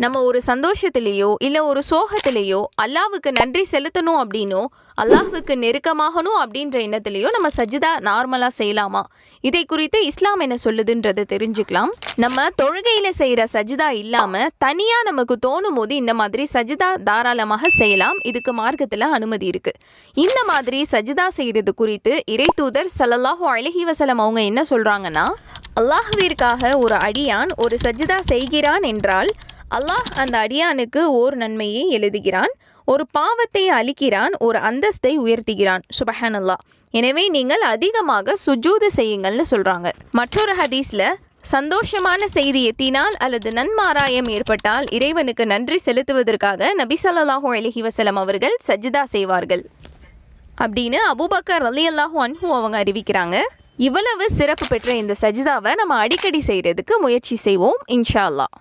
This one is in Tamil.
நம்ம ஒரு சந்தோஷத்திலேயோ இல்லை ஒரு சோகத்திலேயோ அல்லாஹ்வுக்கு நன்றி செலுத்தணும் அப்படின்னோ அல்லாஹ்வுக்கு நெருக்கமாகணும் அப்படின்ற எண்ணத்திலேயோ நம்ம சஜிதா நார்மலாக செய்யலாமா? இதை குறித்து இஸ்லாம் என்ன சொல்லுதுன்றதை தெரிஞ்சுக்கலாம். நம்ம தொழுகையில் செய்கிற சஜிதா இல்லாமல் தனியாக நமக்கு தோணும் போது இந்த மாதிரி சஜிதா தாராளமாக செய்யலாம். இதுக்கு மார்க்கத்தில் அனுமதி இருக்குது. இந்த மாதிரி சஜிதா செய்கிறது குறித்து இறை தூதர் ஸல்லல்லாஹு அலைஹி வஸல்லம் அவங்க என்ன சொல்கிறாங்கன்னா, அல்லாஹ்விற்காக ஒரு அடியான் ஒரு சஜிதா செய்கிறான் என்றால் அல்லாஹ் அந்த அடியானுக்கு ஓர் நன்மையை எழுதுகிறான், ஒரு பாவத்தை அளிக்கிறான், ஒரு அந்தஸ்தை உயர்த்துகிறான். சுபஹானல்லாஹ். எனவே நீங்கள் அதிகமாக சுஜூது செய்யுங்கள்னு சொல்கிறாங்க. மற்றொரு ஹதீஸில், சந்தோஷமான செய்தி எத்தினால் அல்லது நன்மாராயம் ஏற்பட்டால் இறைவனுக்கு நன்றி செலுத்துவதற்காக நபி ஸல்லல்லாஹு அலைஹி வஸல்லம் அவர்கள் சஜிதா செய்வார்கள் அப்படின்னு அபூபக்கர் ரலியல்லாஹு அன்ஹு அவங்க அறிவிக்கிறாங்க. இவ்வளவு சிறப்பு பெற்ற இந்த சஜிதாவை நம்ம அடிக்கடி செய்கிறதுக்கு முயற்சி செய்வோம் இன்ஷா அல்லாஹ்.